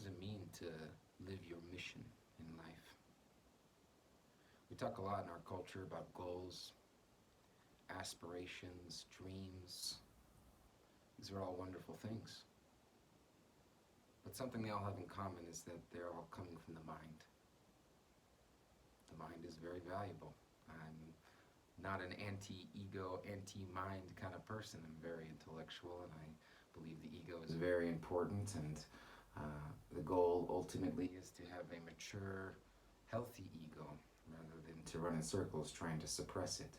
does it mean to live your mission in life? We talk a lot in our culture about goals, aspirations, dreams. These are all wonderful things. But something they all have in common is that they're all coming from the mind. The mind is very valuable. I'm not an anti-ego, anti-mind kind of person. I'm very intellectual, and I believe the ego is very important, and the goal ultimately is to have a mature, healthy ego rather than to run in circles trying to suppress it.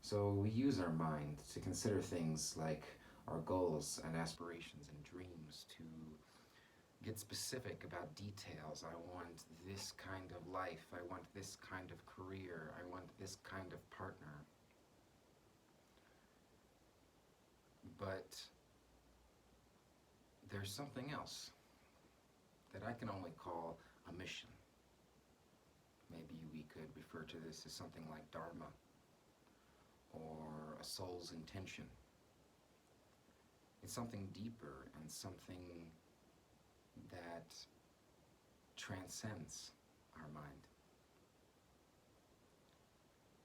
So we use our mind to consider things like our goals and aspirations and dreams, to get specific about details. I want this kind of life, I want this kind of career, I want this kind of partner. But there's something else that I can only call a mission. Maybe we could refer to this as something like Dharma or a soul's intention. It's something deeper and something that transcends our mind.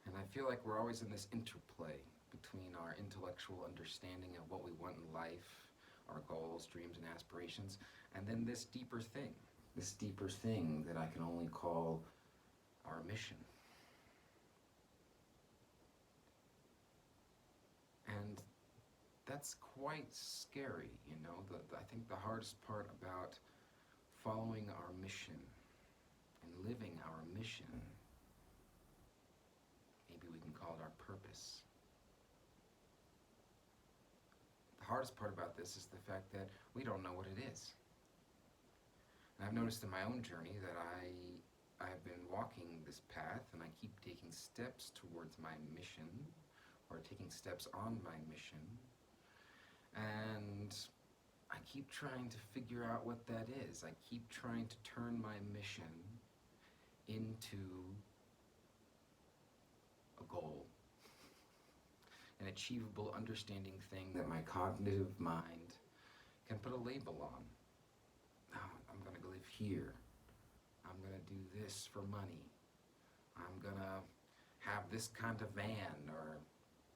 And I feel like we're always in this interplay between our intellectual understanding of what we want in life, our goals, dreams, and aspirations, and then this deeper thing that I can only call our mission. And that's quite scary, you know. I think the hardest part about following our mission and living our mission, maybe we can call it our purpose. The hardest part about this is the fact that we don't know what it is. And I've noticed in my own journey that I've been walking this path and I keep taking steps towards my mission, or taking steps on my mission, and I keep trying to figure out what that is. I keep trying to turn my mission into a goal, an achievable, understanding thing that my cognitive mind can put a label on. Oh, I'm going to live here. I'm going to do this for money. I'm going to have this kind of van, or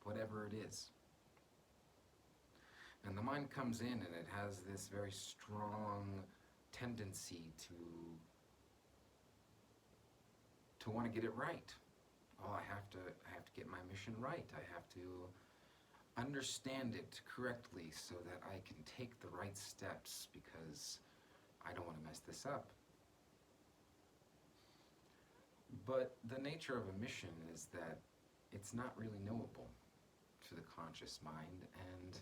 whatever it is. And the mind comes in and it has this very strong tendency to want to get it right. Oh, I have to get my mission right. I have to understand it correctly so that I can take the right steps, because I don't want to mess this up. But the nature of a mission is that it's not really knowable to the conscious mind, and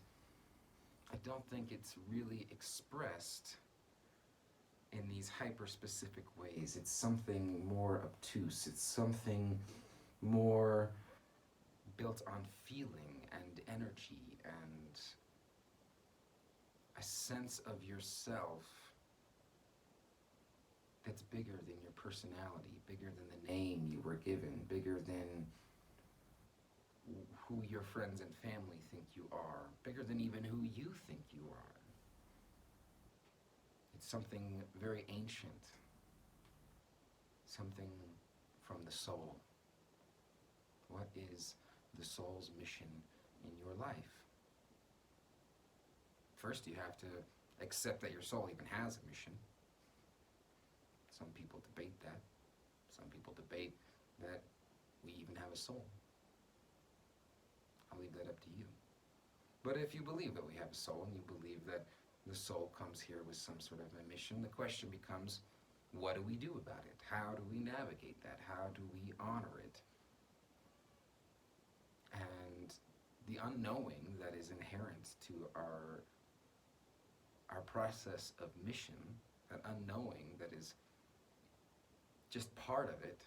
I don't think it's really expressed in these hyper-specific ways. It's something more obtuse. It's something more built on feeling and energy and a sense of yourself that's bigger than your personality, bigger than the name you were given, bigger than who your friends and family think you are, bigger than even who you think you are. It's something very ancient, something from the soul. What is the soul's mission in your life? First, you have to accept that your soul even has a mission. Some people debate that. Some people debate that we even have a soul. I'll leave that up to you. But if you believe that we have a soul, and you believe that the soul comes here with some sort of a mission, the question becomes, what do we do about it? How do we navigate that? How do we honor it? And the unknowing that is inherent to our process of mission, that unknowing that is just part of it,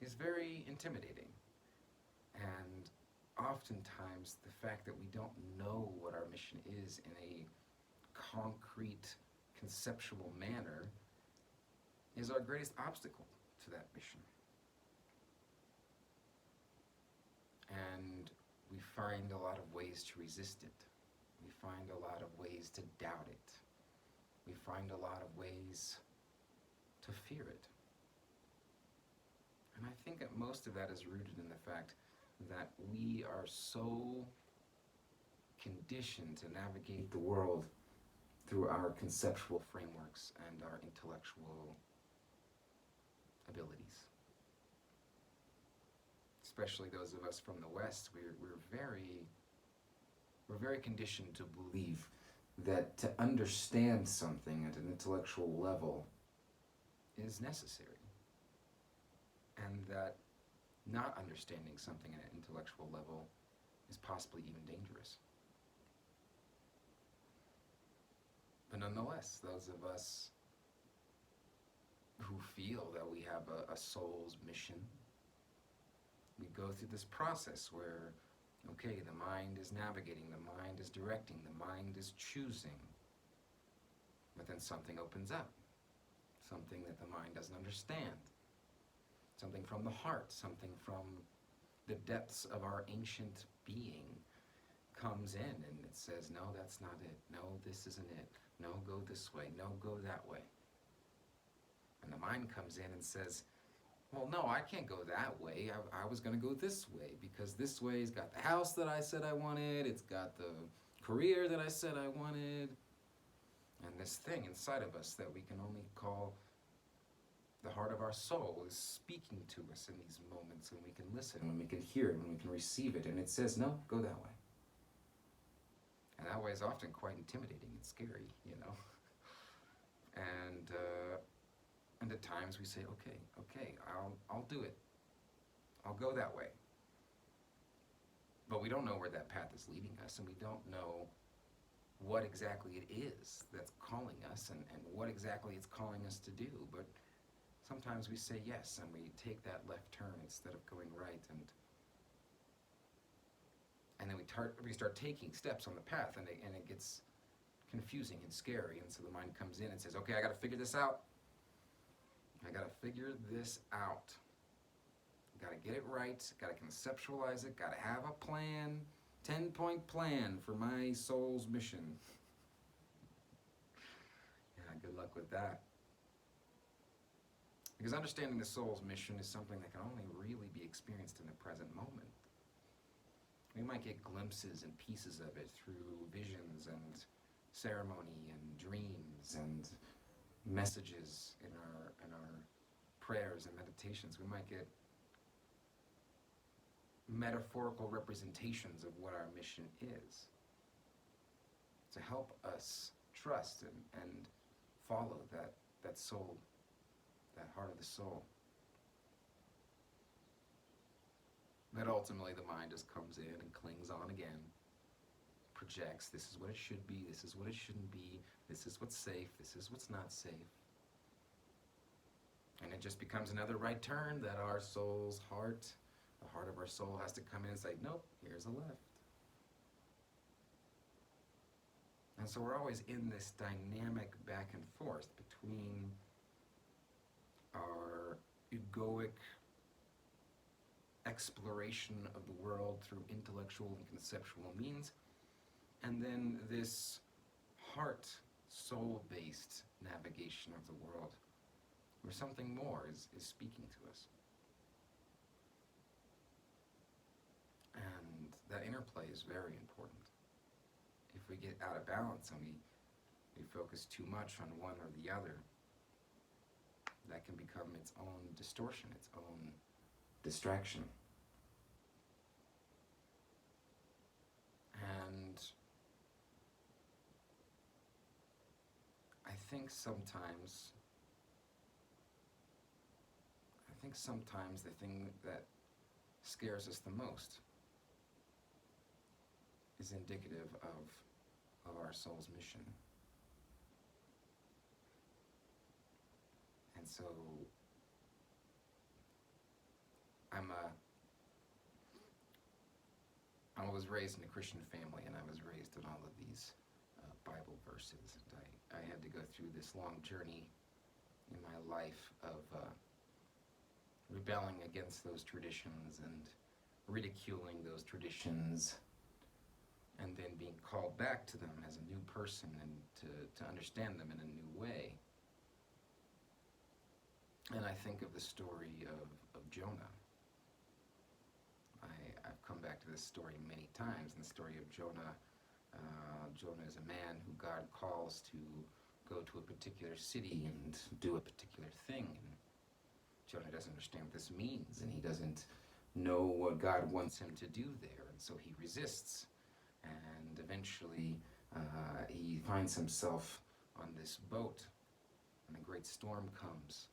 is very intimidating. And oftentimes the fact that we don't know what our mission is in a concrete, conceptual manner is our greatest obstacle to that mission. And we find a lot of ways to resist it. We find a lot of ways to doubt it. We find a lot of ways to fear it. And I think that most of that is rooted in the fact that we are so conditioned to navigate the world through our conceptual frameworks and our intellectual abilities. Especially those of us from the West, we're very conditioned to believe that to understand something at an intellectual level is necessary, and that not understanding something at an intellectual level is possibly even dangerous. But nonetheless, those of us who feel that we have a soul's mission, we go through this process where, okay, the mind is navigating, the mind is directing, the mind is choosing, but then something opens up, something that the mind doesn't understand, something from the heart, something from the depths of our ancient being comes in and it says, no, that's not it, no, this isn't it, no, go this way, no, go that way. And the mind comes in and says, well, no, I can't go that way. I was going to go this way because this way's got the house that I said I wanted. It's got the career that I said I wanted. And this thing inside of us that we can only call the heart of our soul is speaking to us in these moments when we can listen, when we can hear it, when we can receive it. And it says, no, go that way. And that way is often quite intimidating and scary, you know. And at times we say, okay, I'll do it. I'll go that way. But we don't know where that path is leading us, and we don't know what exactly it is that's calling us and what exactly it's calling us to do. But sometimes we say yes, and we take that left turn instead of going right, and then we start taking steps on the path, and it gets confusing and scary, and so the mind comes in and says, okay, I got to figure this out. I got to figure this out. Got to get it right, got to conceptualize it, got to have a plan, 10-point plan for my soul's mission. Yeah, good luck with that. Because understanding the soul's mission is something that can only really be experienced in the present moment. We might get glimpses and pieces of it through visions and ceremony and dreams and messages in our prayers and meditations. We might get metaphorical representations of what our mission is to help us trust and follow that soul, that heart of the soul. But ultimately the mind just comes in and clings on again, projects, this is what it should be, this is what it shouldn't be, this is what's safe, this is what's not safe. And it just becomes another right turn that our soul's heart, the heart of our soul, has to come in and say, nope, here's a left. And so we're always in this dynamic back and forth between our egoic exploration of the world through intellectual and conceptual means, and then this heart, soul-based navigation of the world, where something more is speaking to us. And that interplay is very important. If we get out of balance and we focus too much on one or the other, that can become its own distortion, its own distraction. And I think sometimes the thing that scares us the most is indicative of our soul's mission. And so I was raised in a Christian family, and I was raised in all of these Bible verses. And I had to go through this long journey in my life of rebelling against those traditions and ridiculing those traditions and then being called back to them as a new person and to understand them in a new way. And I think of the story of Jonah. I've come back to this story many times. In the story of Jonah, Jonah is a man who God calls to go to a particular city and do a particular thing. And Jonah doesn't understand what this means, and he doesn't know what God wants him to do there, and so he resists. And eventually, he finds himself on this boat, and a great storm comes.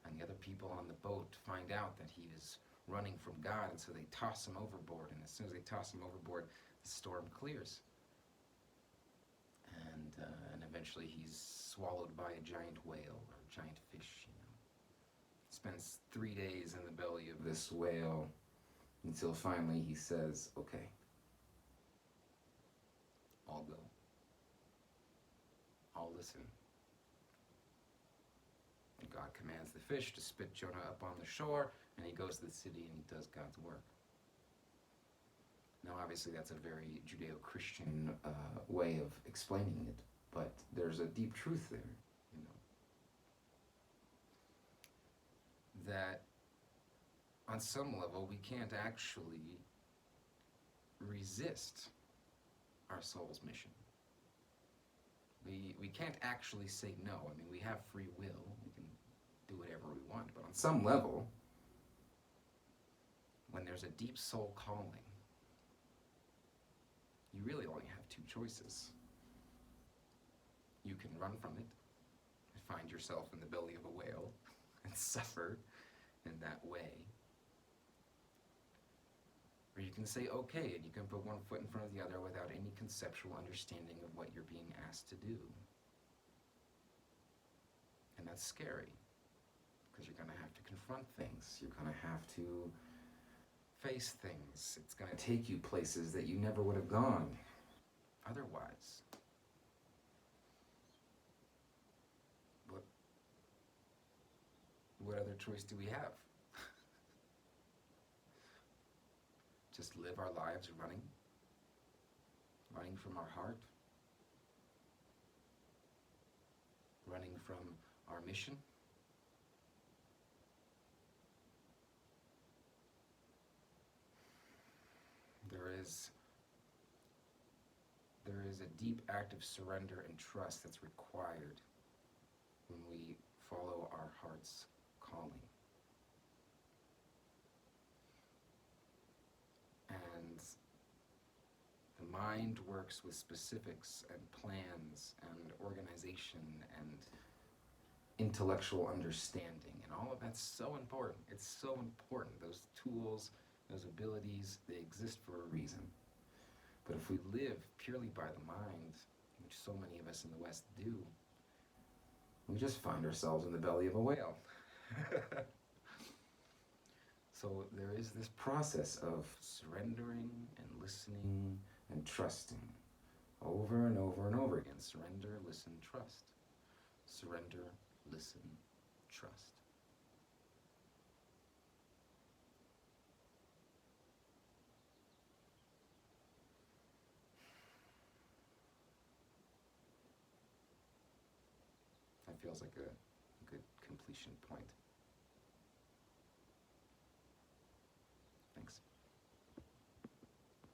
And the other people on the boat find out that he is running from God, and so they toss him overboard. And as soon as they toss him overboard, the storm clears. And eventually he's swallowed by a giant whale or a giant fish. Spends 3 days in the belly of this whale until finally he says, "Okay, I'll go. I'll listen." And God commands the fish to spit Jonah up on the shore, and he goes to the city and he does God's work. Now, obviously, that's a very Judeo-Christian way of explaining it, but there's a deep truth there, that on some level we can't actually resist our soul's mission. We can't actually say no. I mean, we have free will. We can do whatever we want, but on some level, when there's a deep soul calling, you really only have two choices. You can run from it and find yourself in the belly of a whale and suffer in that way. Or you can say okay, and you can put one foot in front of the other without any conceptual understanding of what you're being asked to do. And that's scary, because you're going to have to confront things. You're going to have to face things. It's going to take you places that you never would have gone otherwise. What other choice do we have? Just live our lives running from our heart, running from our mission. There is a deep act of surrender and trust that's required when we follow our heart's calling. And the mind works with specifics and plans and organization and intellectual understanding, and all of that's so important. It's so important. Those tools, those abilities, they exist for a reason. But if we live purely by the mind, which so many of us in the West do, we just find ourselves in the belly of a whale. So there is this process of surrendering and listening and trusting over and over and over again. Surrender, listen, trust. Surrender, listen, trust. That feels like a good completion point.